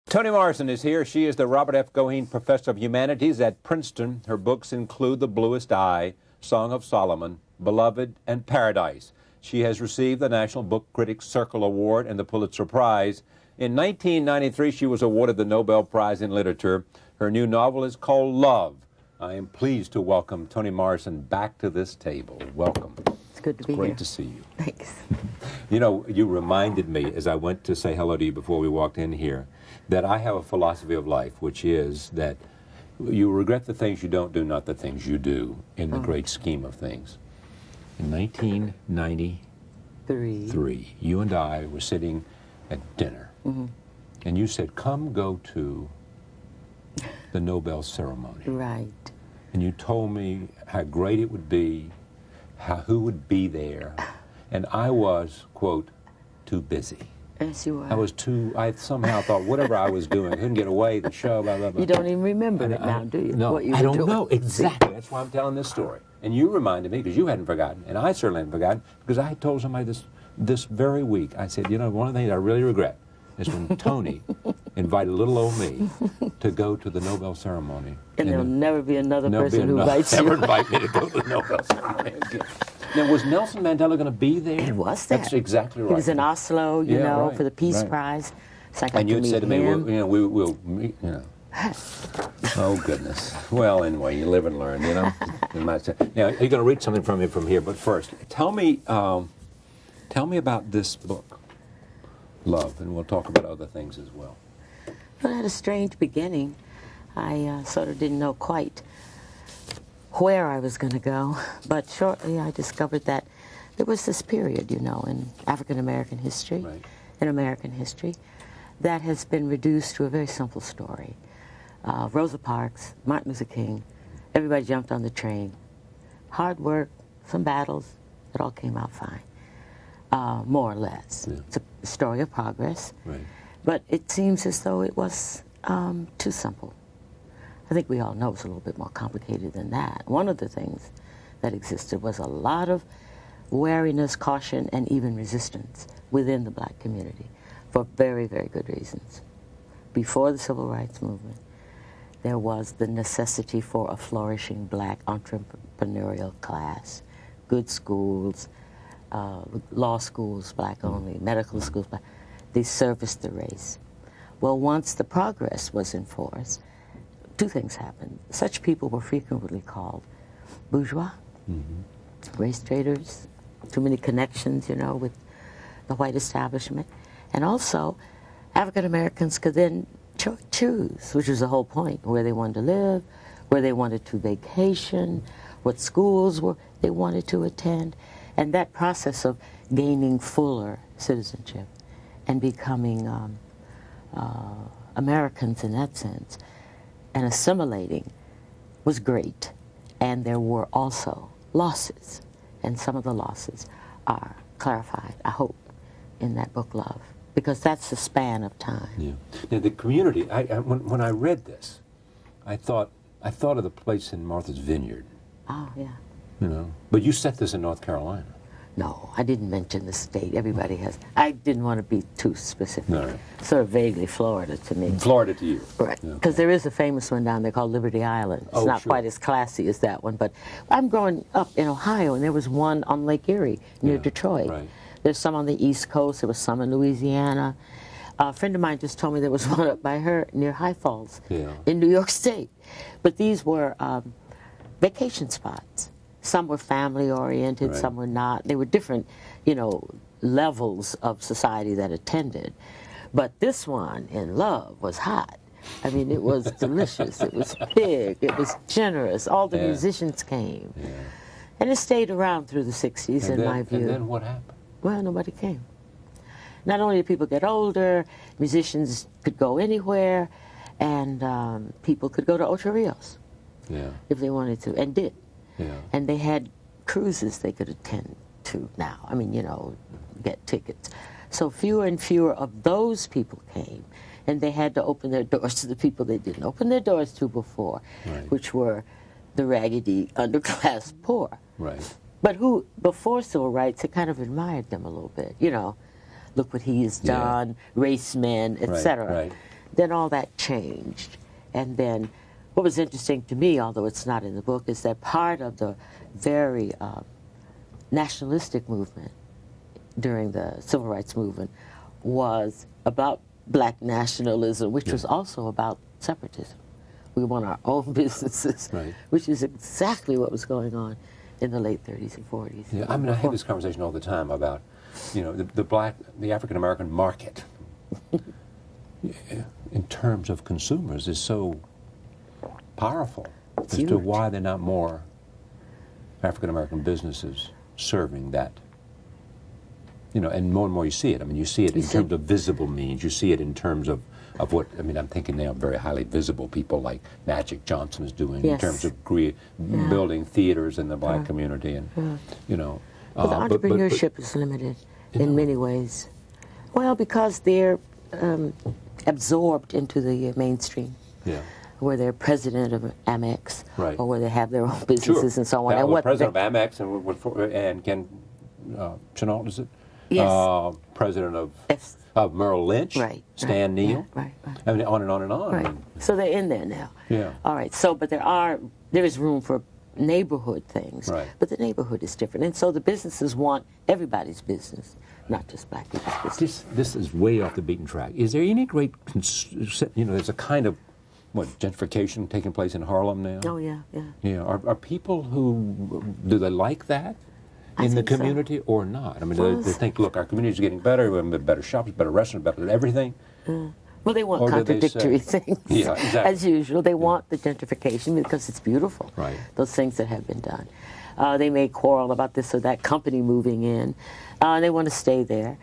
Toni Morrison is here. She is the Robert F. Goheen Professor of Humanities at Princeton. Her books include The Bluest Eye, Song of Solomon, Beloved, and Paradise. She has received the National Book Critics Circle Award and the Pulitzer Prize. In 1993, she was awarded the Nobel Prize in Literature. Her new novel is called Love. I am pleased to welcome Toni Morrison back to this table. Welcome. It's good to be here. Great to see you. Thanks. You know, you reminded me as I went to say hello to you before we walked in here that I have a philosophy of life, which is that you regret the things you don't do, not the things you do in the great scheme of things. In 1993, you and I were sitting at dinner, and you said, come go to the Nobel ceremony. Right. And you told me how great it would be, who would be there, and I was, quote, too busy. Yes, you were. I somehow thought whatever I was doing, I couldn't get away, the show, blah, blah, blah. You don't even remember it now, do you? No, what you I don't doing? know. Exactly. That's why I'm telling this story. And you reminded me, because you hadn't forgotten, and I certainly hadn't forgotten, because I had told somebody this very week, I said, you know, one of the things I really regret is when Toni invited little old me to go to the Nobel ceremony. And there'll never be another person who invites you. Never invite me to go to the Nobel ceremony again. Now, was Nelson Mandela going to be there? He was there. That's exactly right. He was in Oslo, you know, for the Peace Prize. So I got and you to had said to me, we'll meet, you know. Oh, goodness. Well, anyway, you live and learn, you know. Now, you're going to read something from me from here, but first, tell me about this book, Love, and we'll talk about other things as well. Well, it had a strange beginning. I sort of didn't know quite where I was going to go, but shortly I discovered that there was this period, you know, in African-American history, in American history, that has been reduced to a very simple story. Rosa Parks, Martin Luther King, everybody jumped on the train. Hard work, some battles, it all came out fine, more or less. Yeah. It's a story of progress, but it seems as though it was too simple. I think we all know it's a little bit more complicated than that. One of the things that existed was a lot of wariness, caution, and even resistance within the black community for very, very good reasons. Before the Civil Rights Movement, there was the necessity for a flourishing black entrepreneurial class, good schools, law schools, black only, medical schools, black. They serviced the race. Well, once the progress was in force, two things happened. Such people were frequently called bourgeois, race traders, too many connections, you know, with the white establishment. And also, African Americans could then choose, which was the whole point, where they wanted to live, where they wanted to vacation, what schools they wanted to attend. And that process of gaining fuller citizenship and becoming Americans in that sense, and assimilating was great. And there were also losses, and some of the losses are clarified, I hope, in that book, Love, because that's the span of time. Yeah. Now, the community, when I read this, I thought of the place in Martha's Vineyard. Oh, yeah. You know, but you set this in North Carolina. No, I didn't mention the state. Everybody has. I didn't want to be too specific. No. Sort of vaguely Florida to me. Florida to you. Right. Because there is a famous one down there called Liberty Island. It's not quite as classy as that one, but I'm growing up in Ohio, and there was one on Lake Erie near Detroit. Right. There's some on the East Coast. There was some in Louisiana. A friend of mine just told me there was one up by her near High Falls in New York State. But these were vacation spots. Some were family-oriented, some were not. They were different, you know, levels of society that attended. But this one, in Love, was hot. I mean, it was delicious. It was big. It was generous. All the musicians came. Yeah. And it stayed around through the 60s, in my view. And then what happened? Well, nobody came. Not only did people get older, musicians could go anywhere, and people could go to Ocho Rios if they wanted to, and did. Yeah. And they had cruises they could attend to now. I mean, you know, get tickets. So fewer and fewer of those people came, and they had to open their doors to the people they didn't open their doors to before, which were the raggedy underclass poor. Right. But who, before civil rights, had kind of admired them a little bit. You know, look what he has done, race men, etc. then all that changed. And then what was interesting to me, although it's not in the book, is that part of the very nationalistic movement during the Civil Rights Movement was about black nationalism, which was also about separatism. We want our own businesses, which is exactly what was going on in the late 30s and 40s. Yeah, I mean, I have this conversation all the time about, you know, the African-American market in terms of consumers is so powerful as to why there are not more African-American businesses serving that. You know, and more you see it. I mean, you see it in terms of visible means. You see it in terms of what, I mean, I'm thinking now of very highly visible people like Magic Johnson is doing in terms of building theaters in the black community. And, you know. But the entrepreneurship is limited in many ways. Well, because they're absorbed into the mainstream. Yeah. Where they're president of Amex, or where they have their own businesses and so on. And what president of Amex and Ken Chenault, is it? Yes. President of Merrill Lynch, Stan Neal. Right. I mean, on and on and on. Right. So they're in there now. Yeah. All right. So, but there is room for neighborhood things. Right. But the neighborhood is different, and so the businesses want everybody's business, not just black people's business. This is way off the beaten track. Is there any great, you know, there's a kind of gentrification taking place in Harlem now? Oh yeah. Yeah. Are people do they like that in the community or not? I mean, they think, look, our community is getting better. We have better shops, better restaurants, better everything. Well, they want contradictory things. Yeah, exactly. As usual, they want the gentrification because it's beautiful. Right. Those things that have been done. They may quarrel about this or that company moving in. They want to stay there.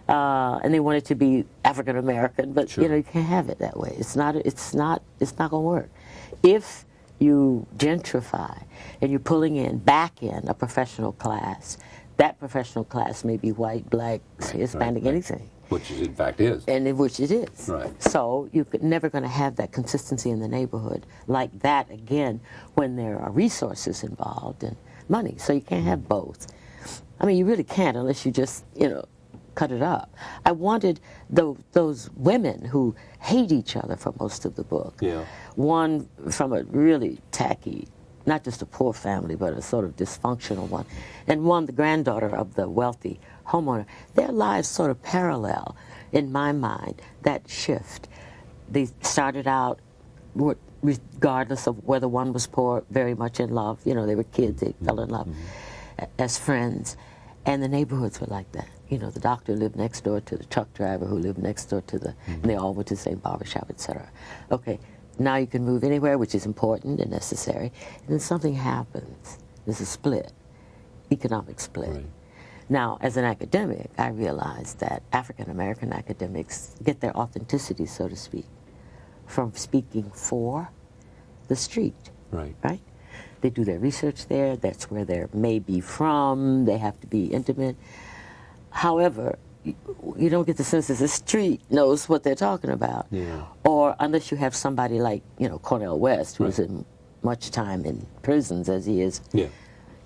And they want it to be African American, but you know, you can't have it that way. It's not going to work. If you gentrify and you're pulling back in a professional class, that professional class may be white, black, Hispanic, anything. Which it in fact is. And which it is. Right. So you're never going to have that consistency in the neighborhood like that again when there are resources involved and money. So you can't have both. I mean, you really can't unless you just, you know, cut it up. I wanted those women who hate each other for most of the book. Yeah. One from a really tacky, not just a poor family, but a sort of dysfunctional one, and one, the granddaughter of the wealthy homeowner. Their lives sort of parallel, in my mind, that shift. They started out, regardless of whether one was poor, very much in love. You know, they were kids, they fell in love as friends. And the neighborhoods were like that. You know, the doctor lived next door to the truck driver who lived next door to the, and they all went to the same barbershop, etc. Okay, now you can move anywhere, which is important and necessary, and then something happens. There's a split, economic split. Right. Now, as an academic, I realized that African-American academics get their authenticity, so to speak, from speaking for the street. Right. Right? They do their research there, that's where they're maybe from, they have to be intimate. However, you don't get the sense that the street knows what they're talking about. Yeah. Or unless you have somebody like, you know, Cornel West, who's in much time in prisons as he is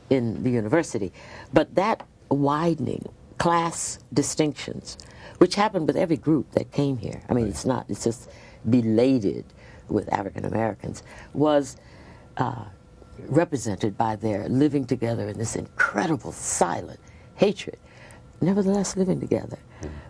in the university. But that widening class distinctions, which happened with every group that came here, I mean, it's just belated with African Americans, was represented by their living together in this incredible silent hatred, nevertheless living together,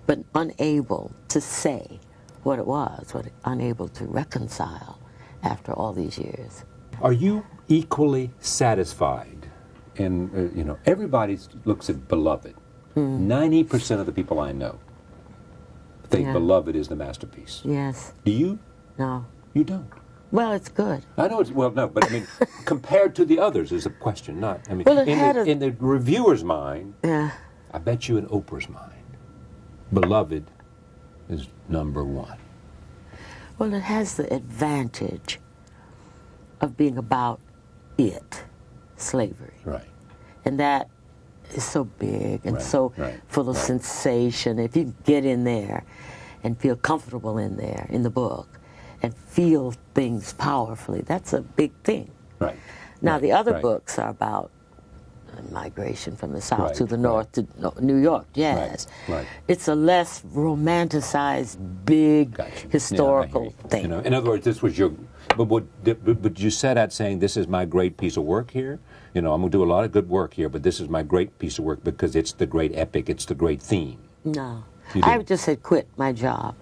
but unable to say what it was, unable to reconcile after all these years. Are you equally satisfied? And you know, everybody looks at Beloved. 90% of the people I know think Beloved is the masterpiece. Yes. Do you? No. You don't? Well, it's good. I know it's, well, no, but I mean, compared to the others is a question, not, I mean, well, in the reviewer's mind, I bet you in Oprah's mind, Beloved is #1. Well, it has the advantage of being about slavery. Right. And that is so big and so full of sensation. If you get in there and feel comfortable in there, in the book, and feel things powerfully, that's a big thing. Right. Now, the other books are about migration from the South Right, to the right. North to New York, jazz. Right. It's a less romanticized, big Gotcha. historical Yeah, I hear you. thing. You know, in other words, this was your, but you set out saying, this is my great piece of work here. You know, I'm going to do a lot of good work here, but this is my great piece of work because it's the great epic, it's the great theme. No. You I didn't? just had quit my job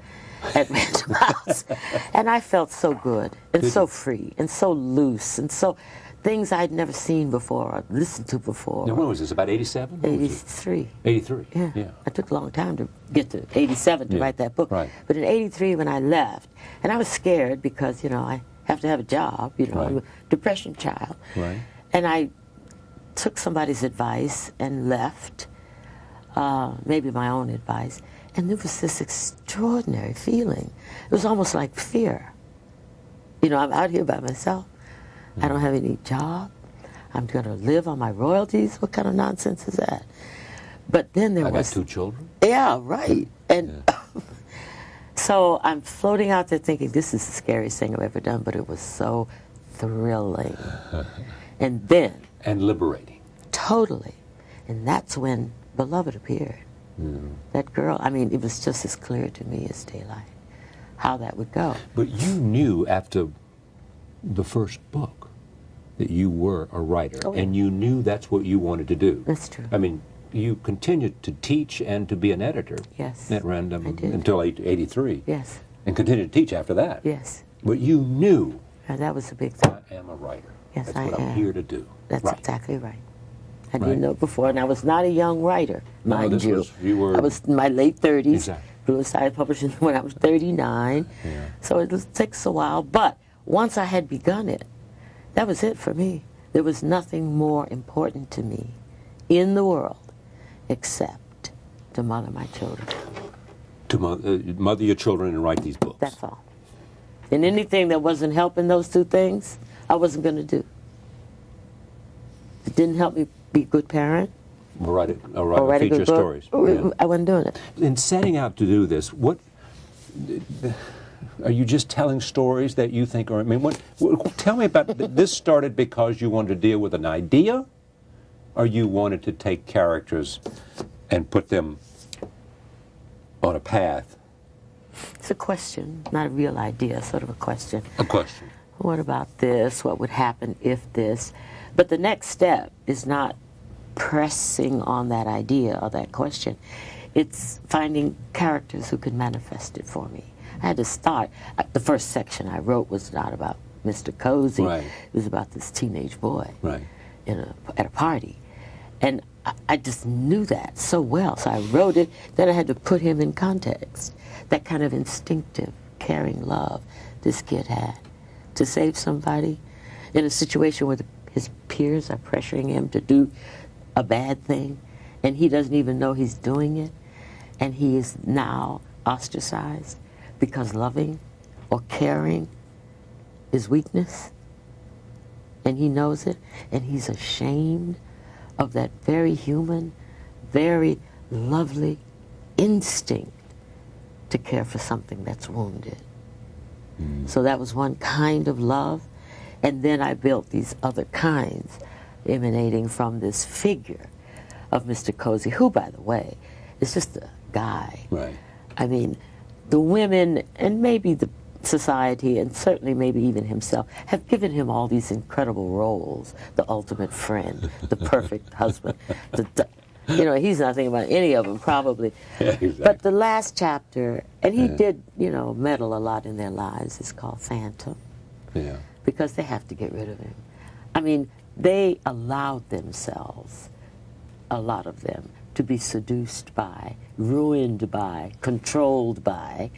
at Random House. And I felt so good and so free and so loose and so things I'd never seen before or listened to before. Now, when was this, about 87? 83. 83, Yeah. yeah. It took a long time to get to 87 to write that book. Right. But in 83 when I left, and I was scared because, you know, I have to have a job, you know, Right. I'm a depression child. Right. And I took somebody's advice and left, maybe my own advice, and there was this extraordinary feeling. It was almost like fear. You know, I'm out here by myself. I don't have any job. I'm going to live on my royalties. What kind of nonsense is that? But then there I was... got 2 children. Yeah, right. And so I'm floating out there thinking, this is the scariest thing I've ever done, but it was so thrilling. And then... And liberating. Totally. And that's when Beloved appeared. That girl, I mean, it was just as clear to me as daylight how that would go. But you knew after the first book that you were a writer, and you knew that's what you wanted to do. That's true. I mean, you continued to teach and to be an editor Yes, at Random I did. until 83. Yes, And continued to teach after that. yes. But you knew, And that was a big thing. I am a writer. Yes, That's I what I'm am. here to do. That's Right. exactly right. I Right. didn't know before, and I was not a young writer, No, mind this you. was- you were- I was in my late 30s. Exactly. Blue started publishing when I was 39. Yeah. So it takes a while. But once I had begun it, that was it for me. There was nothing more important to me in the world except to mother my children. To mother your children and write these books. That's all. And anything that wasn't helping those two things, I wasn't going to do. It didn't help me be a good parent. Or write Or write a feature good book. stories. Yeah. I wasn't doing it. In setting out to do this, what are you just telling stories that you think are? I mean, tell me about this. Started because you wanted to deal with an idea, or you wanted to take characters and put them on a path. It's a question, not a real idea, sort of a question. A question. What about this? What would happen if this? But the next step is not pressing on that idea or that question. It's finding characters who can manifest it for me. I had to start. The first section I wrote was not about Mr. Cozy. Right. It was about this teenage boy Right. at a party. And I just knew that so well. So I wrote it. Then I had to put him in context. That kind of instinctive, caring love this kid had to save somebody in a situation where his peers are pressuring him to do a bad thing, and he doesn't even know he's doing it, and he is now ostracized because loving or caring is weakness, and he knows it, and he's ashamed of that very human, very lovely instinct to care for something that's wounded. So that was one kind of love, and then I built these other kinds emanating from this figure of Mr. Cozy, who, by the way, is just a guy. Right. I mean, the women, and maybe the society, and certainly maybe even himself, have given him all these incredible roles. The ultimate friend, the perfect husband. You know, he's not thinking about any of them, probably. Yeah, exactly. But the last chapter, and he did, you know, meddle a lot in their lives, is called Phantom. Yeah. Because they have to get rid of him. I mean, they allowed themselves, a lot of them, to be seduced by, ruined by, controlled by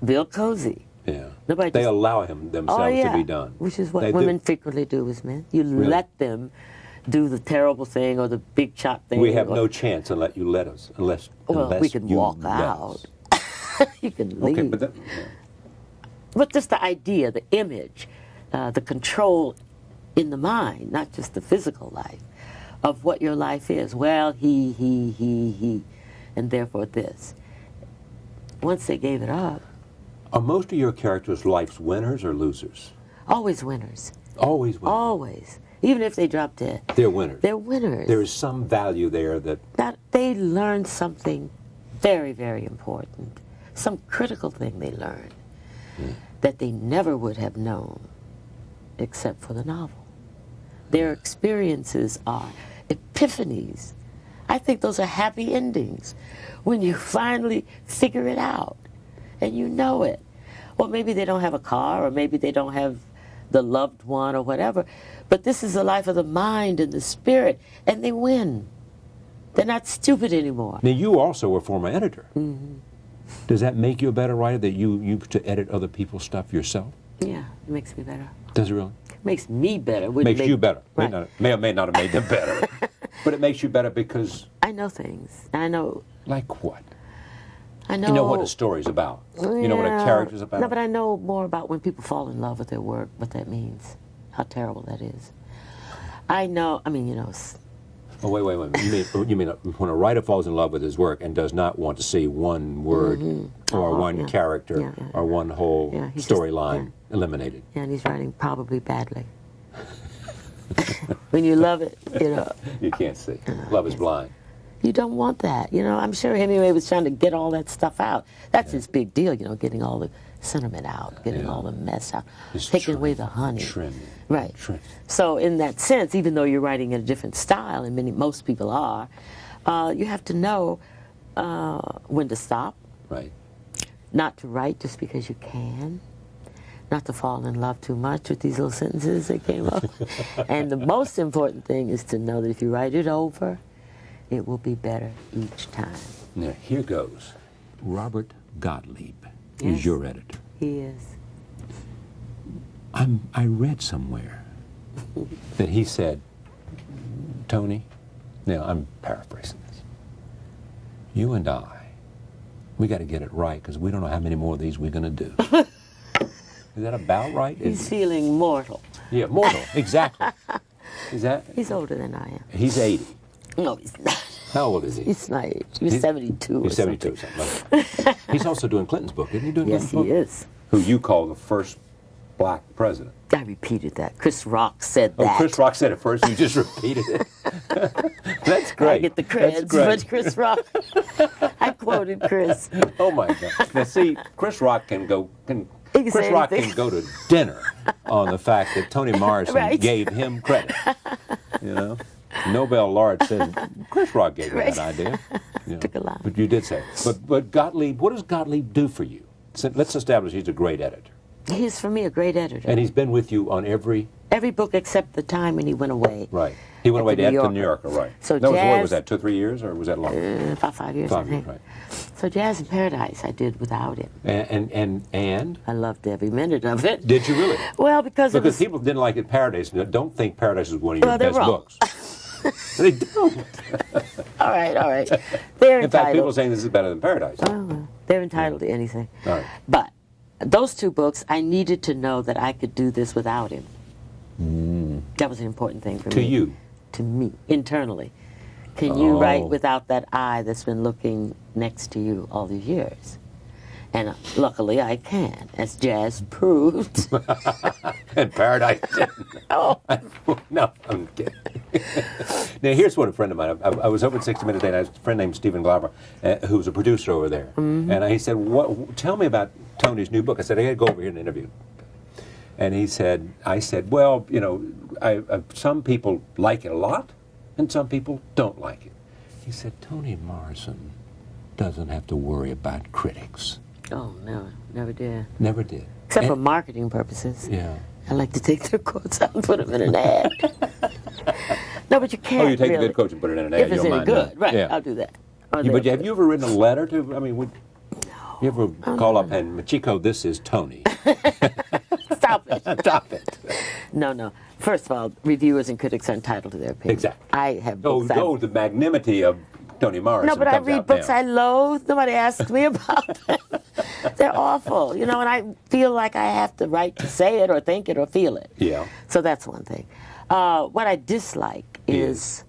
Bill Cozy. Yeah. Nobody They just- allow themselves to be done. Which is what They women do. frequently do with men. You Really? let them do the terrible thing or the big shot thing. We have or, no chance unless you let us. Unless we can you walk let out. us. You can leave. Okay, but that, But just the idea, the image, the control in the mind, not just the physical life, of what your life is. Well, he, and therefore this. Once they gave it up, are most of your characters' life's winners or losers? always winners. Always winners. Always. Even if they drop dead. They're winners. They're winners. There is some value there that they learn something very, very important. Some critical thing they learn that they never would have known except for the novel. Their experiences are epiphanies. I think those are happy endings when you finally figure it out and you know it. Well, maybe they don't have a car, or maybe they don't have the loved one or whatever, but this is the life of the mind and the spirit, and they win. They're not stupid anymore. Now, you also were a former editor. Does that make you a better writer, that you to edit other people's stuff yourself? Yeah, it makes me better. Does it really? It makes me better. Makes you better. Right. May or may not have made them better. But it makes you better because... I know things. I know... Like what? I know... You know what the story's about. You know what a character's about. No, but I know more about when people fall in love with their work, what that means, how terrible that is. I know, I mean, you know... Oh, wait. You mean when a writer falls in love with his work and does not want to see one word or one character or one whole storyline eliminated? Yeah, and he's writing probably badly. When you love it, you know... You can't see. Love is blind. You don't want that. You know, I'm sure Hemingway was trying to get all that stuff out. That's his big deal, you know, getting all the sentiment out, getting all the mess out, taking away the honey. Right. So in that sense, even though you're writing in a different style, and most people are, you have to know when to stop. Right. Not to write just because you can. Not to fall in love too much with these little sentences that came up. And the most important thing is to know that if you write it over, it will be better each time. Now, here goes. Robert Gottlieb is your editor. He is. I read somewhere that he said, Toni, now I'm paraphrasing this, you and I, we got to get it right because we don't know how many more of these we're going to do. Is that about right? He's feeling mortal. Yeah, mortal, exactly. Is that? He's older than I am. He's 80. No, he's not. How old is he? He's my age. He's 72 He's 72 or something. Like he's also doing Clinton's book, isn't he? Doing yes, Clinton's he book? is. Who you call the first black president. I repeated that. Chris Rock said that. Oh, Chris Rock said it first. You just repeated it. That's great. I get the creds, but Chris Rock. I quoted Chris. Oh my God! Now see, Chris Rock can go. Chris Rock can go to dinner on the fact that Toni Morrison gave him credit. You know, Nobel laureate says Chris Rock gave me that idea. You know, took a lot. But you did say. But Gottlieb, what does Gottlieb do for you? So let's establish he's a great editor. He's, for me, a great editor. And he's been with you on every book except the time when he went away. Right. He went away to New Yorker, right. So that jazz, was that 2 or 3 years, or was that longer? About 5 years, I think. Right. So Jazz in Paradise I did without him. And? I loved every minute of it. Did you really? Well, because people didn't like it Paradise. Don't think Paradise is one of your best books. They don't. All right. They're entitled. In fact, people are saying this is better than Paradise. Oh, they're entitled to anything. All right. But those 2 books, I needed to know that I could do this without him. That was an important thing for me. To you? To me, internally. Can you write without that eye that's been looking next to you all these years? And luckily I can, as Jazz proved. And Paradise didn't. Oh. No, I'm kidding. Now, here's what a friend of mine, I was over at 60 Minutes a Day, and I had a friend named Stephen Glauber, who's a producer over there. And he said, tell me about Toni's new book. I said, I got to go over here and interview. And I said, well, you know, some people like it a lot, and some people don't like it. He said, Toni Morrison doesn't have to worry about critics. Oh, never did. Never did. Except for marketing purposes. Yeah. I like to take their quotes out and put them in an ad. No, but you can't. Oh, you take really. a good quote and put it in an ad. If it's any good, right? Yeah. I'll do that. But have you ever written a letter to? I mean, you ever call up and Chico, this is Toni? Stop it! Stop it! No. First of all, reviewers and critics are entitled to their opinion. Exactly. I have books. The magnanimity of Toni Morrison. No, but I read books I loathe. Nobody asks me about them. They're awful, you know, and I feel like I have the right to say it or think it or feel it. Yeah. So that's one thing. What I dislike is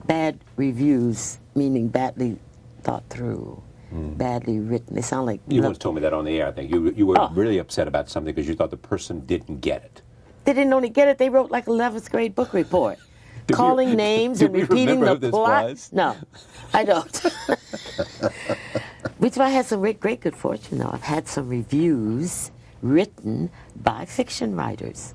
bad reviews, meaning badly thought through, badly written. They sound like... You once told me that on the air, I think. You were really upset about something because you thought the person didn't get it. They didn't only get it, they wrote like 11th grade book report. Calling names and repeating the plot. No, I don't. Which I had some great good fortune, though. I've had some reviews written by fiction writers.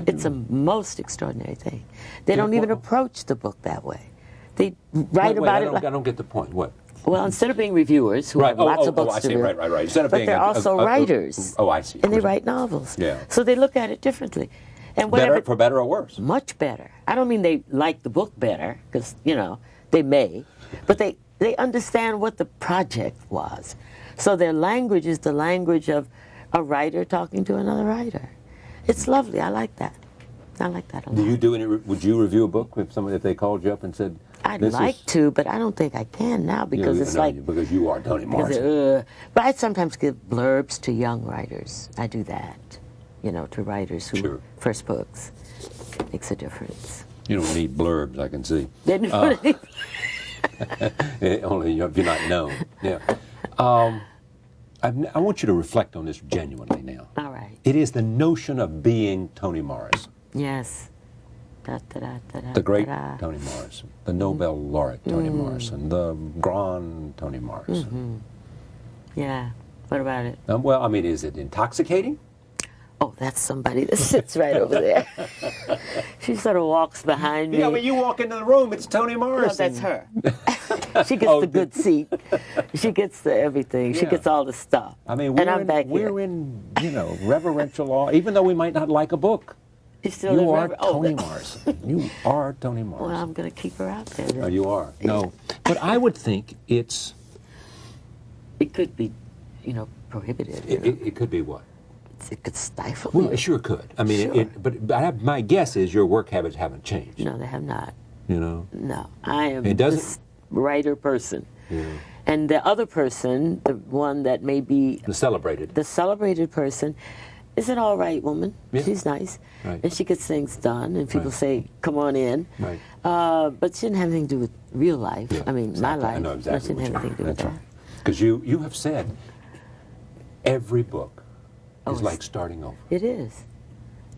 It's a most extraordinary thing. They don't even approach the book that way. They write about it. I don't get the point. What? Well, instead of being reviewers who have lots of books to read, right. Instead of but being they're also writers. I see. And they write novels. Yeah. So they look at it differently. And whatever, for better or worse? Much better. I don't mean they like the book better, because, you know, they may, but they understand what the project was. So their language is the language of a writer talking to another writer. It's lovely. I like that. I like that a lot. Do you do any? Would you review a book if they called you up and said? I'd like to, but I don't think I can now because it's like because you are Toni Morrison. But I sometimes give blurbs to young writers. I do that, you know, to writers who first books. Makes a difference. You don't need blurbs, I can see. Only if you're not known. Yeah. I want you to reflect on this genuinely now. All right. It is the notion of being Toni Morrison. Yes. The great Toni Morrison, the Nobel laureate Toni Morrison, the grand Toni Morrison. Yeah. What about it? Well, I mean, is it intoxicating? Oh, that's somebody that sits right over there. She sort of walks behind me. Yeah, when you walk into the room, it's Toni Morrison. No, that's her. She gets the good seat. She gets the everything. She gets all the stuff. I mean, we're in, you know, reverential awe, even though we might not like a book. You are Toni Morrison. You are Toni Morrison. Well, I'm going to keep her out there then. Oh, you are. No. But I would think it could be, you know, prohibited. It could be what? It could stifle Well, you. it sure could. I mean, but my guess is your work habits haven't changed. No, they have not. You know? No. I am this writer person. Yeah. And the other person, the one that may be... The celebrated person, is an all right woman. Yeah. She's nice. Right. And she gets things done, and people say, come on in. Right. But she didn't have anything to do with real life. Yeah, I mean, exactly. my life. I know exactly she didn't have anything to do with that. Because you have said every book is like starting over. It is.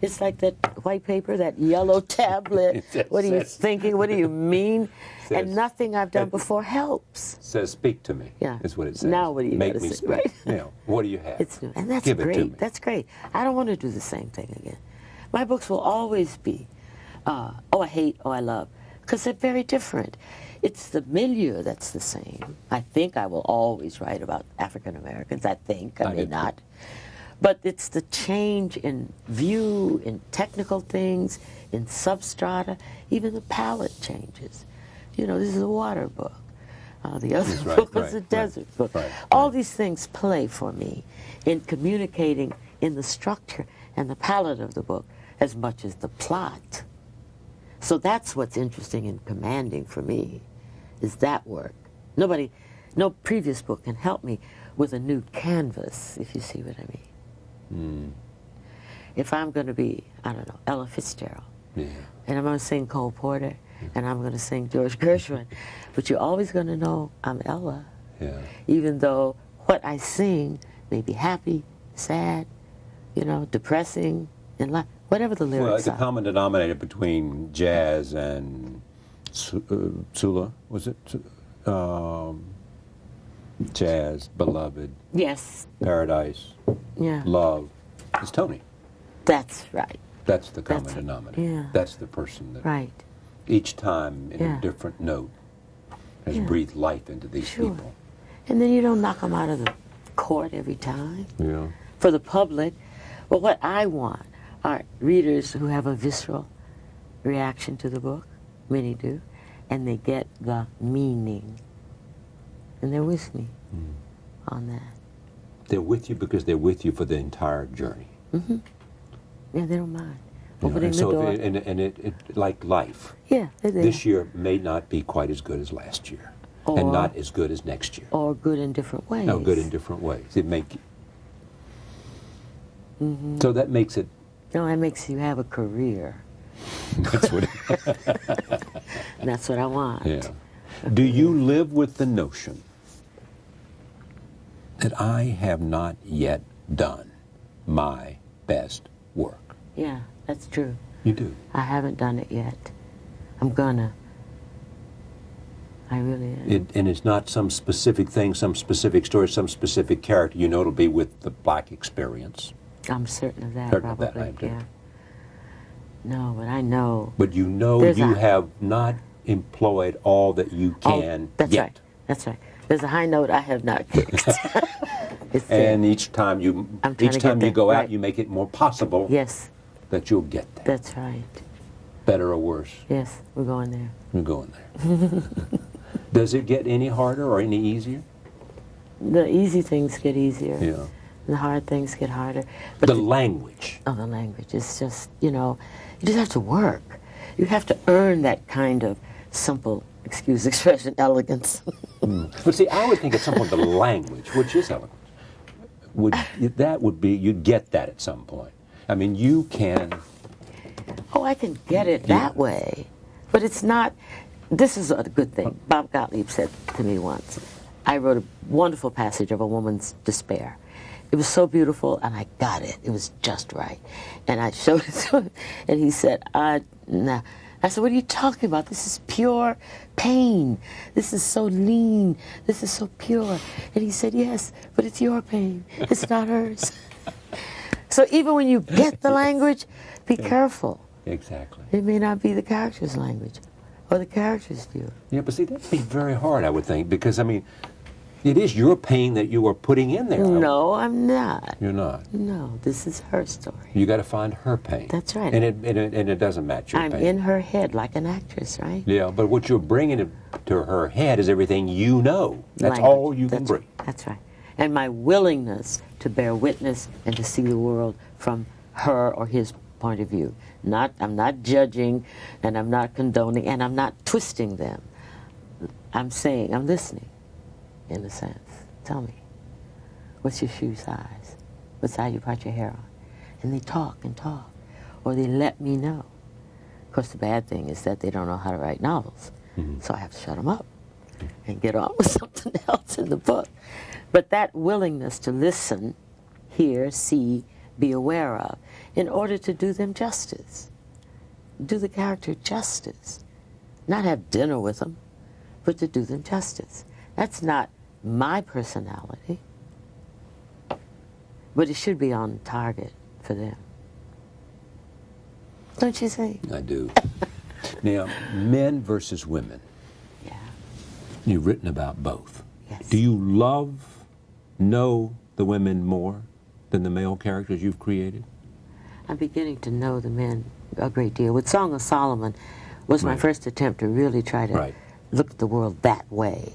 It's like that white paper, that yellow tablet. What are you thinking? What do you mean? And nothing I've done before helps. Says, speak to me. Yeah. Is what it says. Now what do you Make me say, speak. right? Yeah. What do you have? It's new. And that's Give great. It to me. That's great. I don't want to do the same thing again. My books will always be, oh, I hate, oh, I love, because they're very different. It's the milieu that's the same. I think I will always write about African Americans. I think. I may not. But it's the change in view, in technical things, in substrata. Even the palette changes. You know, this is a water book. The other book was a desert book. All these things play for me in communicating in the structure and the palette of the book as much as the plot. So that's what's interesting and commanding for me, is that work. No previous book can help me with a new canvas, if you see what I mean. If I'm going to be, I don't know, Ella Fitzgerald, and I'm going to sing Cole Porter, and I'm going to sing George Gershwin, but you're always going to know I'm Ella, even though what I sing may be happy, sad, you know, depressing, and whatever the lyrics are. Well, the common denominator between jazz and Sula, was it? Jazz, Beloved, yes, Paradise, Love, is Toni. That's right. That's the common denominator. Yeah. That's the person that each time in a different note has breathed life into these people. And then you don't knock them out of the court every time. Yeah. For the public, well, what I want are readers who have a visceral reaction to the book. Many do. And they get the meaning. And they're with me on that. They're with you because they're with you for the entire journey. Mm-hmm. Yeah, they don't mind. Opening the door. It like life. Yeah, this year may not be quite as good as last year. And not as good as next year. Or good in different ways. No, good in different ways. So that makes it... No, that makes you have a career. That's what That's what I want. Yeah. Do you live with the notion that I have not yet done my best work? Yeah, that's true. You do. I haven't done it yet. I'm gonna. I really am. And it's not some specific thing, some specific story, some specific character. You know it'll be with the Black experience. I'm certain of that, Certain of probably. that, I do. Yeah. No, but I know. But you know you have not employed all that you can that's yet. Right. That's right. There's a high note I have not kicked. And each time you go out, you make it more possible. Yes. That you'll get there. That's right. Better or worse. Yes, we're going there. We're going there. Does it get any harder or any easier? The easy things get easier. Yeah. The hard things get harder. But the language. Oh, the language is just, you just have to work. You have to earn that kind of simple, excuse the expression, elegance. But see, I would think at some point the language, which is eloquent, you'd get that at some point. I mean, you can. Oh, I can get it that way. But it's not, this is a good thing. Bob Gottlieb said to me once, I wrote a wonderful passage of a woman's despair. It was so beautiful, and I got it. It was just right. And I showed it to him, and he said, nah. I said, what are you talking about? This is pure pain. This is so lean. This is so pure. And he said, yes, but it's your pain. It's not hers. So even when you get the language, be careful. Exactly. It may not be the character's language or the character's view. Yeah, but see, that'd be very hard, I would think, because, I mean, it is your pain that you are putting in there. No, I'm not. You're not. No, this is her story. You got to find her pain. That's right. And it doesn't match your pain. I'm in her head like an actress, right? Yeah, but what you're bringing to her head is everything you know. That's all you can bring. That's right. And my willingness to bear witness and to see the world from her or his point of view. I'm not judging, and I'm not condoning, and I'm not twisting them. I'm saying, I'm listening. In a sense. Tell me, what's your shoe size? What side you put your hair on? And they talk and talk, or they let me know. Of course, the bad thing is that they don't know how to write novels, so I have to shut them up and get on with something else in the book. But that willingness to listen, hear, see, be aware of, in order to do them justice, do the character justice, not have dinner with them, but to do them justice. That's not my personality, but it should be on target for them. Don't you think? I do. Now, men versus women. Yeah. You've written about both. Yes. Do you know the women more than the male characters you've created? I'm beginning to know the men a great deal. With Song of Solomon was my first attempt to really try to look at the world that way,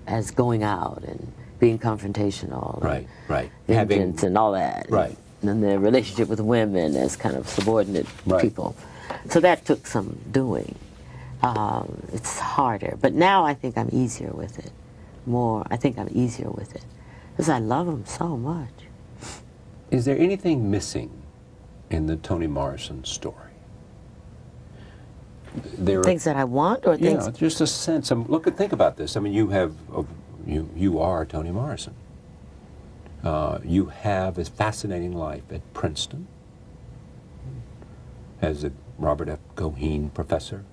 as going out and being confrontational, right, vengeance and all that, right, and the relationship with women as kind of subordinate people. So that took some doing. It's harder, but now I think I'm easier with it. I think I'm easier with it because I love them so much. Is there anything missing in the Toni Morrison story? Things that I want, or things? Yeah, just a sense. Think about this. I mean, you are Toni Morrison. You have a fascinating life at Princeton as a Robert F. Goheen professor.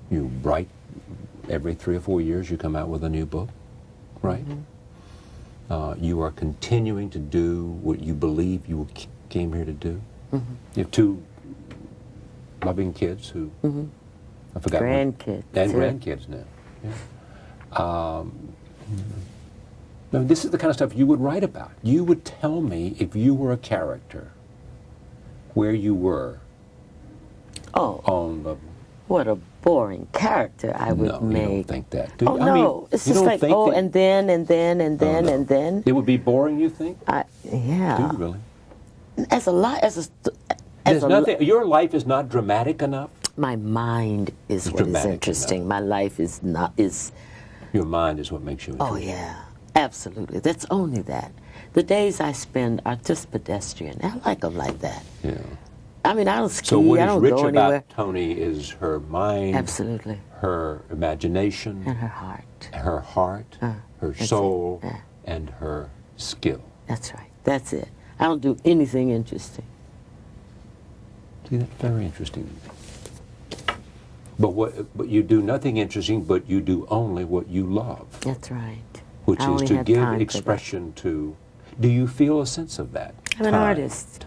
You write every 3 or 4 years. You come out with a new book, right? You are continuing to do what you believe you came here to do. You have 2 loving kids who I forgot grandkids and grandkids now. Yeah. Now, this is the kind of stuff you would write about. You would tell me if you were a character where you were. On the. What a boring character I would make. No, you don't think that. Oh, no. It's just like, and then, and then, and then, and then. It would be boring, you think? Yeah. Do you really? Your life is not dramatic enough? My mind is what is interesting. My life is not. Your mind is what makes you interesting. Oh, yeah. Absolutely. That's only that. The days I spend are just pedestrian. I like them like that. Yeah. I mean, I don't ski, so what I don't is go rich anywhere. about Toni is her mind, absolutely, her imagination, and her heart, her soul, and her skill. That's right. That's it. I don't do anything interesting. See, that's very interesting. But you do nothing interesting, but you do only what you love. That's right. Which I is only to have give time for expression to. Do you feel a sense of that? I'm an artist.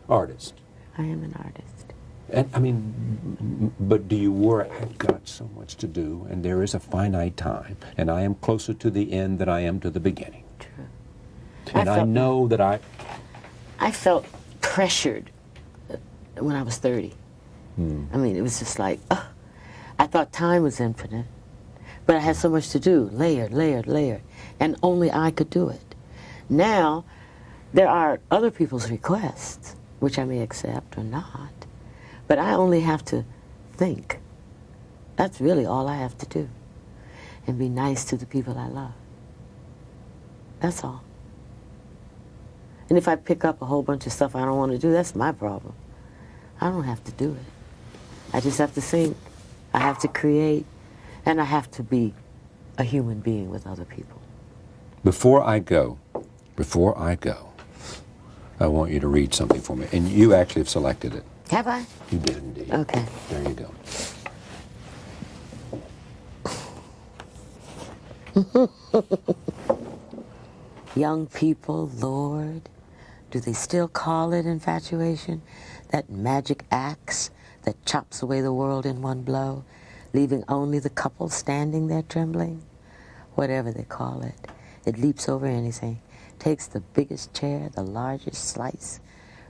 Artist. I am an artist. And I mean, but do you worry, I've got so much to do, and there is a finite time, and I am closer to the end than I am to the beginning. True. And I know that I felt pressured when I was 30. I mean, it was just like, I thought time was infinite, but I had so much to do, layered, layered, layered, and only I could do it. Now, there are other people's requests, which I may accept or not, but I only have to think. That's really all I have to do, and be nice to the people I love. That's all. And if I pick up a whole bunch of stuff I don't want to do, that's my problem. I don't have to do it. I just have to think, I have to create, and I have to be a human being with other people. Before I go, I want you to read something for me. And you actually have selected it. Have I? You did indeed. Okay. There you go. Young people, Lord, do they still call it infatuation? That magic axe that chops away the world in one blow, leaving only the couple standing there trembling? Whatever they call it, it leaps over anything, takes the biggest chair, the largest slice,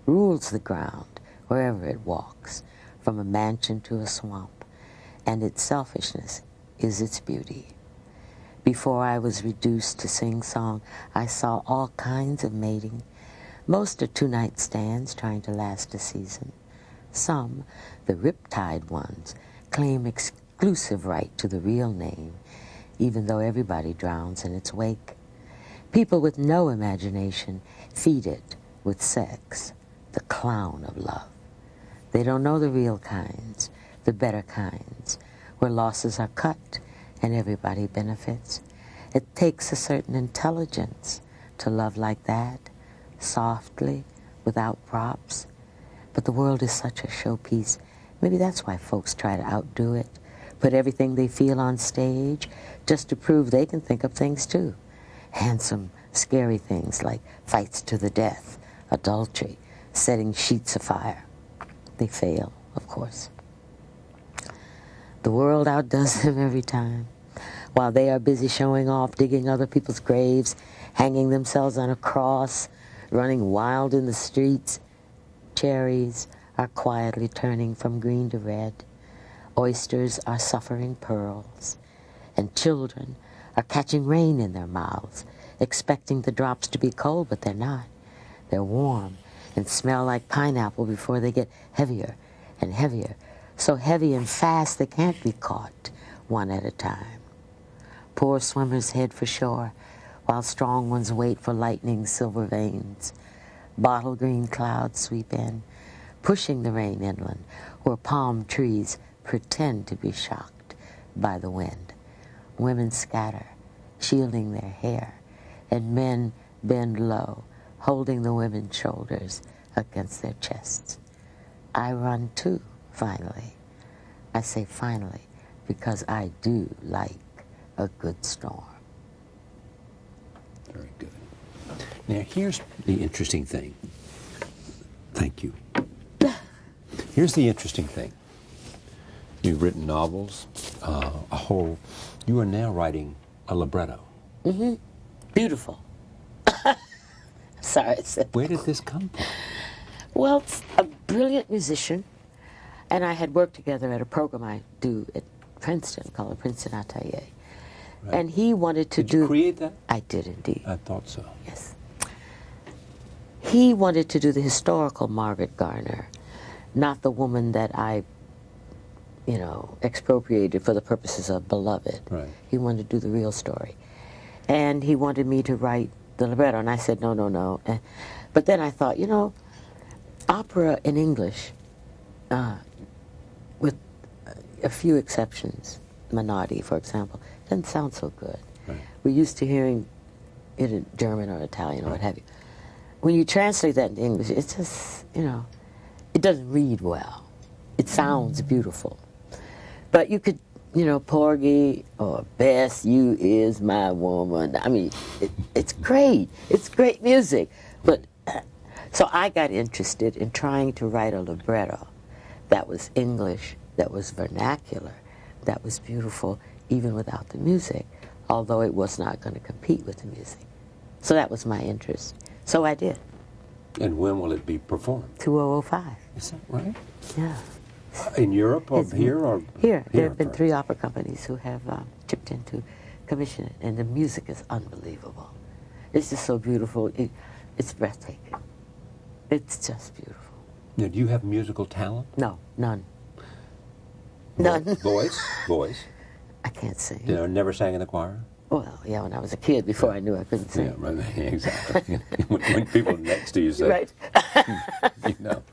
rules the ground wherever it walks, from a mansion to a swamp, and its selfishness is its beauty. Before I was reduced to sing-song, I saw all kinds of mating. Most are two-night stands trying to last a season. Some, the riptide ones, claim exclusive right to the real name, even though everybody drowns in its wake. People with no imagination feed it with sex, the clown of love. They don't know the real kinds, the better kinds, where losses are cut and everybody benefits. It takes a certain intelligence to love like that, softly, without props. But the world is such a showpiece. Maybe that's why folks try to outdo it, put everything they feel on stage just to prove they can think of things too. Handsome, scary things like fights to the death, adultery, setting sheets afire. They fail, of course. The world outdoes them every time. While they are busy showing off, digging other people's graves, hanging themselves on a cross, running wild in the streets, cherries are quietly turning from green to red. Oysters are suffering pearls. And children are catching rain in their mouths, expecting the drops to be cold, but they're not. They're warm and smell like pineapple before they get heavier and heavier. So heavy and fast they can't be caught one at a time. Poor swimmers head for shore, while strong ones wait for lightning's silver veins. Bottle green clouds sweep in, pushing the rain inland, where palm trees pretend to be shocked by the wind. Women scatter, shielding their hair, and men bend low, holding the women's shoulders against their chests. I run too, finally. I say finally because I do like a good storm. Very good. Now, here's the interesting thing. Thank you. Here's the interesting thing. You've written novels, you are now writing a libretto. Mm-hmm. Beautiful. Sorry, I said Where did this come from? Well, it's a brilliant musician, and I had worked together at a program I do at Princeton called the Princeton Atelier. Right. And he wanted to Did you create that? I did indeed. I thought so. Yes. He wanted to do the historical Margaret Garner, not the woman that I, expropriated for the purposes of Beloved. Right. He wanted to do the real story. And he wanted me to write the libretto, and I said, no. But then I thought, opera in English, with a few exceptions, Menotti, for example, doesn't sound so good. Right. We're used to hearing it in German or Italian or what have you. When you translate that into English, it's just, it It doesn't read well. It sounds beautiful. But you could, you know, Porgy or Bess, You Is My Woman. I mean, it's great. It's great music. But so I got interested in trying to write a libretto that was English, that was vernacular, that was beautiful, even without the music, although it was not going to compete with the music. So that was my interest. So I did. And when will it be performed? 2005. Is that right? Yeah. In Europe or here? Or here. There have been 3 opera companies who have chipped in to commission it, and the music is unbelievable. It's just so beautiful. It's breathtaking. It's just beautiful. Now, do you have musical talent? No, none. None. Voice? Voice? I can't sing. You know, never sang in the choir? Well, yeah, when I was a kid, before I knew I couldn't sing. Yeah, right, exactly. when people next to you say, right. you know.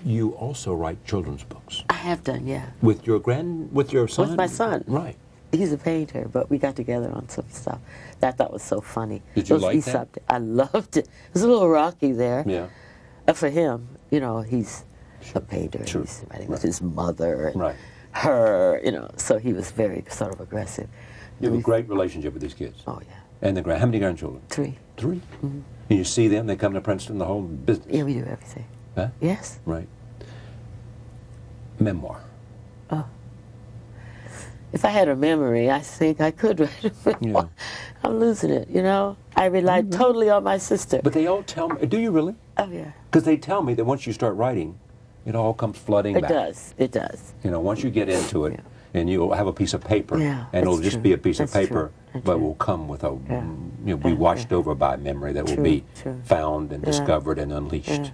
You also write children's books. I have done, yeah. With your son? With my son. Right. He's a painter, but we got together on some stuff that I thought was so funny. Did you like that? I loved it. It was a little rocky there. Yeah. For him, you know, he's a painter. Sure. He's writing with his mother and right. her, you know, so he was very sort of aggressive. You have a great relationship with these kids. Oh, yeah. And how many grandchildren? 3. 3? Mm-hmm. And you see them, they come to Princeton, the whole business? Yeah, we do everything. Huh? Yes. Right. Memoir. Oh. If I had a memory, I think I could write a memoir. Yeah. I'm losing it, you know? I relied totally on my sister. But they all tell me, do you really? Oh, yeah. Because they tell me that once you start writing, it all comes flooding back. It does. It does. You know, once you get into it, Yeah. and you'll have a piece of paper, Yeah, and it'll that's just true. be a piece That's of paper, true. but will come with a, Yeah. you know, be washed over by memory that will True, be true. found and discovered and unleashed. Yeah.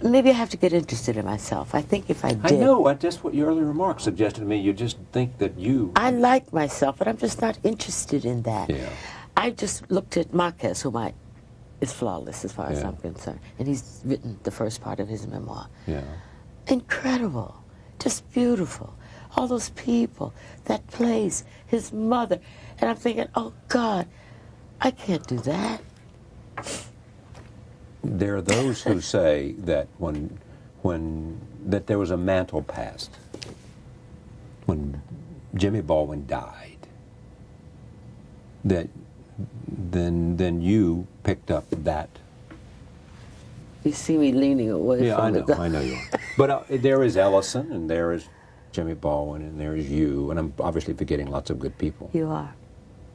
Maybe I have to get interested in myself. I think if I did. I know, that's what your earlier remarks suggested to me. You just think that you... I like myself, but I'm just not interested in that. Yeah. I just looked at Marquez, who is flawless as far as Yeah. I'm concerned, and he's written the first part of his memoir. Yeah. Incredible, just beautiful. All those people, that place, his mother, and I'm thinking, oh God, I can't do that. There are those who say that that there was a mantle passed when Jimmy Baldwin died. That then you picked up that. You see me leaning away Yeah, from I know you are. But there is Ellison, and there is Jimmy Baldwin, and there is you, and I'm obviously forgetting lots of good people. You are.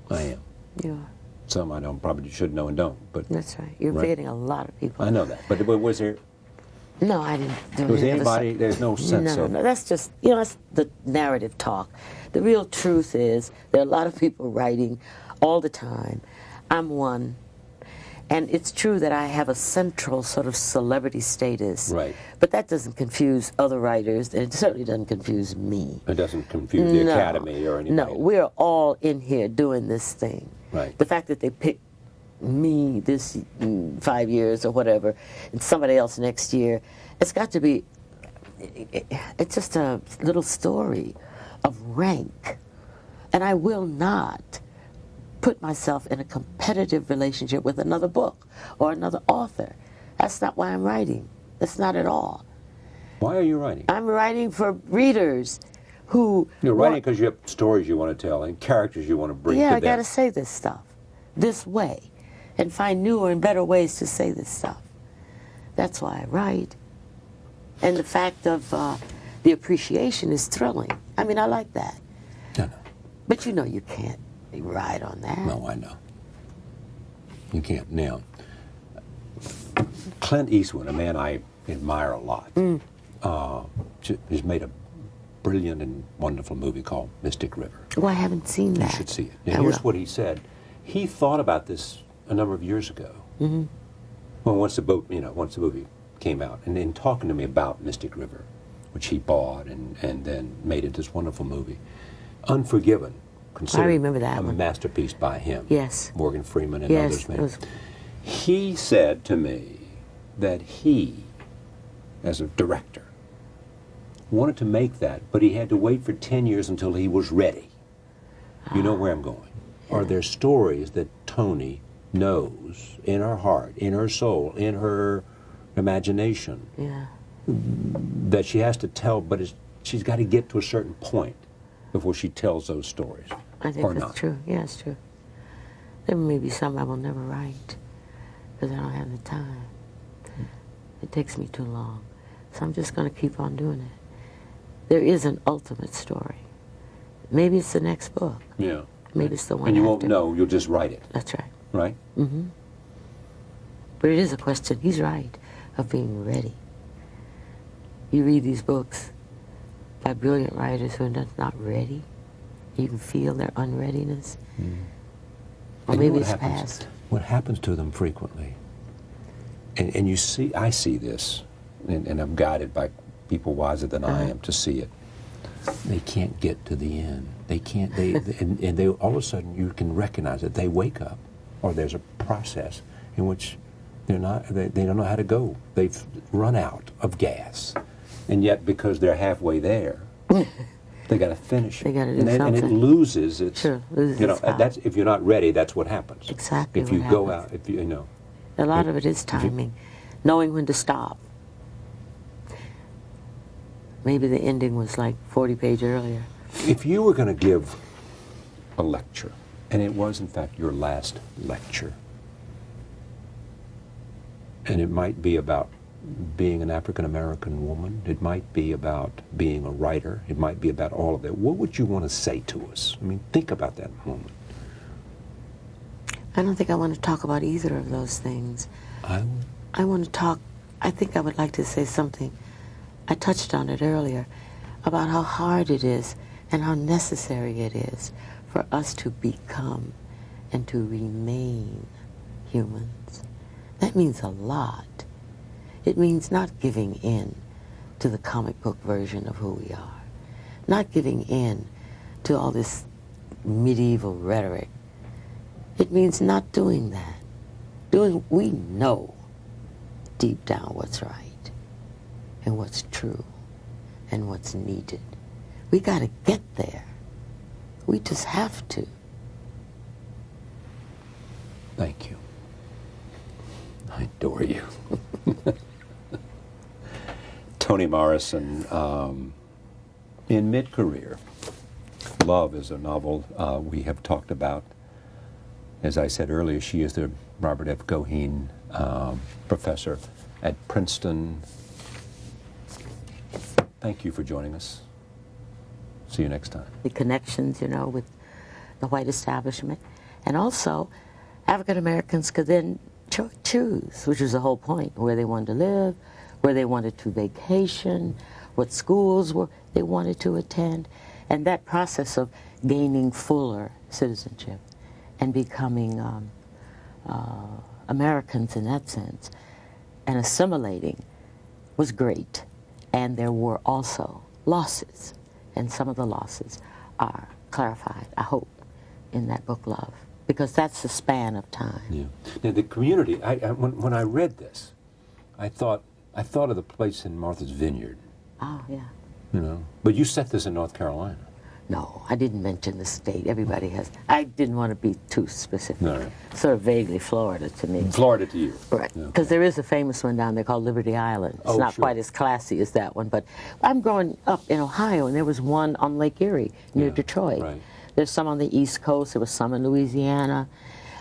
I am. You are. Some I don't probably should know and don't, but That's right. You're Right. forgetting a lot of people. I know that. But was there? No, I didn't do Was any of the anybody? stuff. There's no sense No, of. no, that's just, you know, that's the narrative talk. The real truth is there are a lot of people writing all the time. I'm one. And it's true that I have a central sort of celebrity status. Right. But that doesn't confuse other writers, and it certainly doesn't confuse me. It doesn't confuse the Academy or anything. No, we're all in here doing this thing. Right. The fact that they picked me this 5 years or whatever, and somebody else next year, it's got to be, it's just a little story of rank. And I will not put myself in a competitive relationship with another book or another author. That's not why I'm writing. That's not at all. Why are you writing? I'm writing for readers who... You're writing because you have stories you want to tell and characters you want to bring to Yeah, them. I got to say this stuff this way and find newer and better ways to say this stuff. That's why I write. And the fact of the appreciation is thrilling. I mean, I like that. No, no. But you know you can't ride on that. No, I know. You can't. Now, Clint Eastwood, a man I admire a lot, has made a brilliant and wonderful movie called Mystic River. Oh, I haven't seen that. You should see it. I Now, here's will. what he said. He thought about this a number of years ago. Mm-hmm. Well, once the movie came out, and in talking to me about Mystic River, which he bought and then made into this wonderful movie, Unforgiven, considered I remember that a one. masterpiece by him. Yes. Morgan Freeman and Yes, others. it was- He said to me that he, as a director, wanted to make that, but he had to wait for 10 years until he was ready. You know where I'm going. Are there stories that Toni knows in her heart, in her soul, in her imagination Yeah. that she has to tell, but she's got to get to a certain point before she tells those stories. I think or that's not. true. Yeah, it's true. There may be some I will never write because I don't have the time. It takes me too long. So I'm just going to keep on doing it. There is an ultimate story. Maybe it's the next book. Yeah. Maybe it's the one And you after. won't know, you'll just write it. That's right. Right? Mm-hmm. But it is a question, he's right, of being ready. You read these books by brilliant writers who are not ready. You can feel their unreadiness. Mm. Or maybe it's past. What happens to them frequently, and you see, I see this, and I'm guided by people wiser than I am to see it. They can't get to the end. They can't. And they all of a sudden you can recognize it. They wake up, or there's a process in which they're not. They don't know how to go. They've run out of gas, and yet because they're halfway there, they got to finish it. They got to do something. And it loses its. Sure, loses you know, its power. that's if you're not ready. That's what happens. Exactly. If you what go happens. out, if you know. A lot of it is timing, knowing when to stop. Maybe the ending was like 40 pages earlier. If you were going to give a lecture, and it was in fact your last lecture, and it might be about being an African-American woman, it might be about being a writer, it might be about all of that, what would you want to say to us? I mean, think about that moment. I don't think I want to talk about either of those things. I would. I want to talk, I think I would like to say something, I touched on it earlier, about how hard it is and how necessary it is for us to become and to remain humans. That means a lot. It means not giving in to the comic book version of who we are, not giving in to all this medieval rhetoric. It means not doing that. We know deep down what's right and what's true and what's needed. We got to get there. We just have to. Thank you. I adore you. Toni Morrison, in mid-career, Love is a novel we have talked about. As I said earlier, she is the Robert F. Goheen professor at Princeton. Thank you for joining us. See you next time. The connections, you know, with the white establishment. And also, African Americans could then choose, which was the whole point, where they wanted to live, where they wanted to vacation, what schools they wanted to attend. And that process of gaining fuller citizenship and becoming Americans in that sense and assimilating was great. And there were also losses. And some of the losses are clarified, I hope, in that book, Love, because that's the span of time. Yeah. Now the community. When I read this, I thought of the place in Martha's Vineyard. Oh yeah. You know, but you set this in North Carolina. No, I didn't mention the state. Everybody has. I didn't want to be too specific. No, right. Sort of vaguely Florida to me. Florida to you. Right. Yeah. Because there is a famous one down there called Liberty Island. It's not sure. quite as classy as that one, but I'm growing up in Ohio, and there was one on Lake Erie near Detroit. Right. There's some on the East Coast. There was some in Louisiana.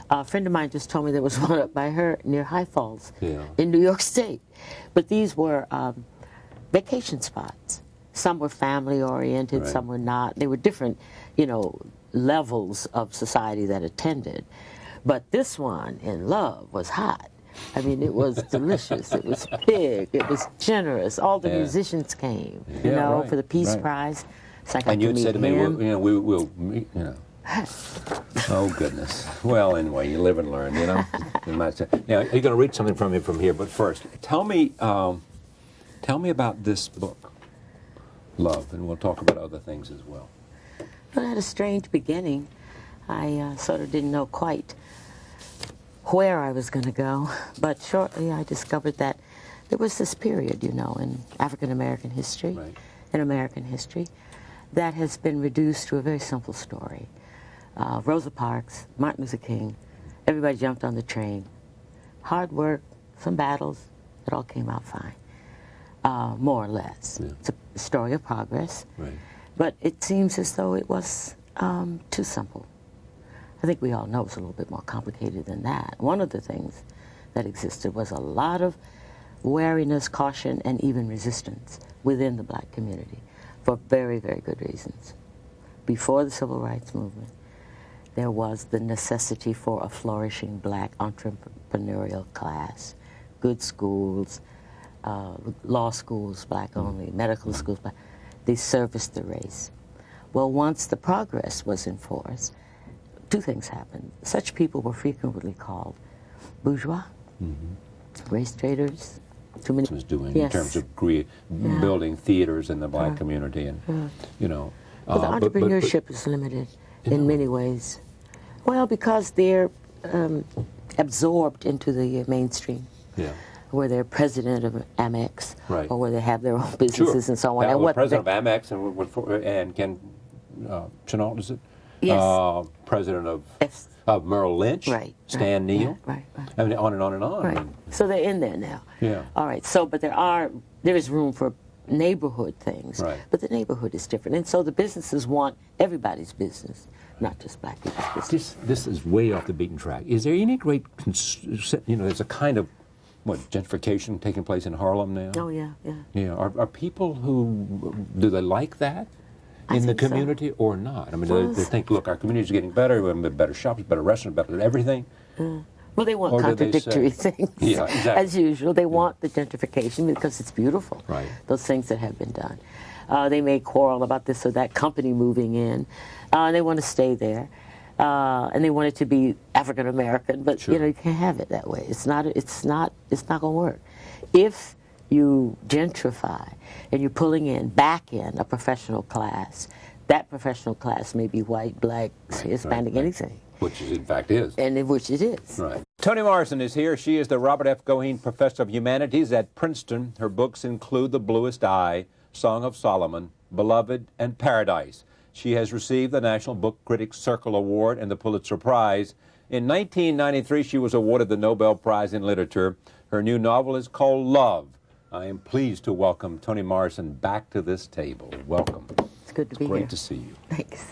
A friend of mine just told me there was one up by her near High Falls in New York State. But these were vacation spots. Some were family-oriented, some were not. They were different, you know, levels of society that attended. But this one, in Love, was hot. I mean, it was delicious. It was big. It was generous. All the musicians came, you know, for the Peace Prize. So I got And you to had meet said to me, him. we'll meet, you know. Oh, goodness. Well, anyway, you live and learn, you know. Now, you're going to read something from me from here, but first, tell me about this book, Love, and we'll talk about other things as well. Well, it had a strange beginning. I sort of didn't know quite where I was going to go, but shortly I discovered that there was this period, you know, in African-American history, in American history, that has been reduced to a very simple story. Rosa Parks, Martin Luther King, everybody jumped on the train. Hard work, some battles, it all came out fine, more or less. Yeah. It's a story of progress, Right. but it seems as though it was too simple. I think we all know it's a little bit more complicated than that. One of the things that existed was a lot of wariness, caution, and even resistance within the black community for very, very good reasons. Before the Civil Rights Movement, there was the necessity for a flourishing black entrepreneurial class, good schools, law schools, black only, medical schools, black. They serviced the race. Well, once the progress was in force, two things happened. Such people were frequently called bourgeois, race traders. Too many Was doing yes. in terms of building theaters in the black community, and you know. But the entrepreneurship is limited in many ways. Well, because they're absorbed into the mainstream. Yeah. Where they're president of Amex, Right. or where they have their own businesses and so on. That And was what president of Amex and Ken Chenault, is it? Yes. President of Yes. Merrill Lynch. Right. Stan Neal. Right. I mean, on and on and on. Right. I mean, So they're in there now. Yeah. All right. So, but there is room for neighborhood things. Right. But the neighborhood is different, and so the businesses want everybody's business, not just black people's business. This is way off the beaten track. Is there any great, there's a kind of, gentrification taking place in Harlem now? Oh yeah, yeah. Yeah. Are people do they like that I in the think so. community or not? I mean, Well, they think, look, our community's getting better, we have better shops, better restaurants, better everything. Well, they want Or do they contradictory say- things. Yeah, exactly. As usual, they want the gentrification because it's beautiful. Right. Those things that have been done. They may quarrel about this or that company moving in. They want to stay there. And they want it to be African American, but Sure. you can't have it that way. It's not going to work. If you gentrify and you're pulling back in a professional class, that professional class may be white, black, Hispanic, anything. Which in fact is. And in which it is. Right. Toni Morrison is here. She is the Robert F. Goheen Professor of Humanities at Princeton. Her books include The Bluest Eye, Song of Solomon, Beloved, and Paradise. She has received the National Book Critics Circle Award and the Pulitzer Prize. In 1993, she was awarded the Nobel Prize in Literature. Her new novel is called Love. I am pleased to welcome Toni Morrison back to this table. Welcome. It's good to be Great here. to see you. Thanks.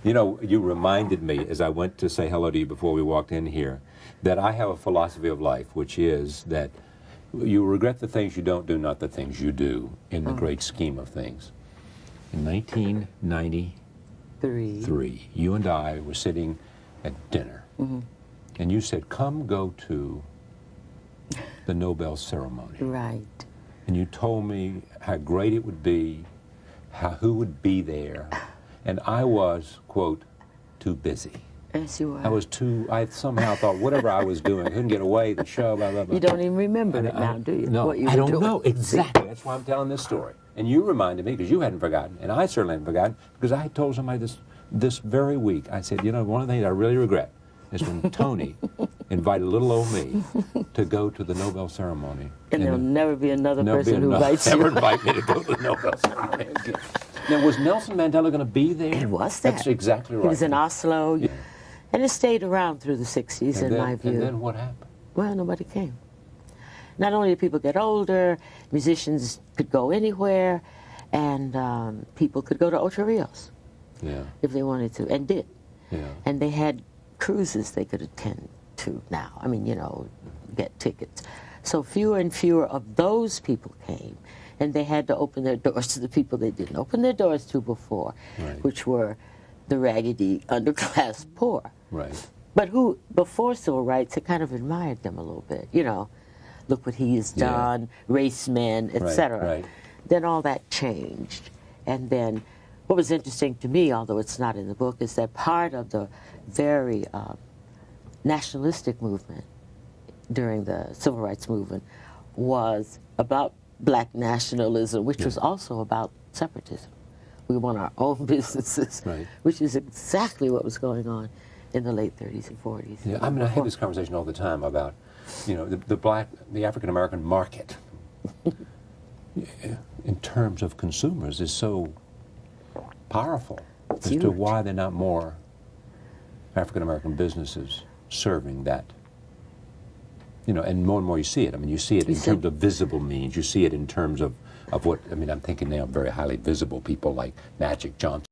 You know, you reminded me as I went to say hello to you before we walked in here that I have a philosophy of life, which is that you regret the things you don't do, not the things you do in the great scheme of things. In 1993, you and I were sitting at dinner, and you said, come go to the Nobel ceremony. Right. And you told me how great it would be, who would be there, and I was, quote, too busy. Yes, you are. I somehow thought whatever I was doing, I couldn't get away, the show, blah, blah, blah. You don't even remember it now, do you? No, What you I were don't doing. know. Exactly. That's why I'm telling this story. And you reminded me, because you hadn't forgotten, and I certainly hadn't forgotten, because I had told somebody this very week, I said, one of the things I really regret is when Toni invited little old me to go to the Nobel ceremony. And there'll never be another person who invites never you. invite me to go to the Nobel ceremony again. Now, was Nelson Mandela going to be there? He was there. That's exactly right. He was in Oslo, and it stayed around through the 60s, in my view. And then what happened? Well, nobody came. Not only did people get older, musicians could go anywhere, and people could go to Ocho Rios if they wanted to, and did. Yeah. And they had cruises they could attend to now. I mean, get tickets. So fewer and fewer of those people came, and they had to open their doors to the people they didn't open their doors to before, which were the raggedy underclass poor. Right. But who, before civil rights, had kind of admired them a little bit. Look what he has done, race men, etc. Right. Then all that changed. And then what was interesting to me, although it's not in the book, is that part of the very nationalistic movement during the civil rights movement was about black nationalism, which was also about separatism. We want our own businesses, which is exactly what was going on in the late 30s and 40s. Yeah, I mean, I have this conversation all the time about, the African-American market in terms of consumers is so powerful as to why there are not more African-American businesses serving that You know, and more you see it. I mean, you see it in terms of visible means. You see it in terms of what, I mean, I'm thinking now of very highly visible people like Magic Johnson.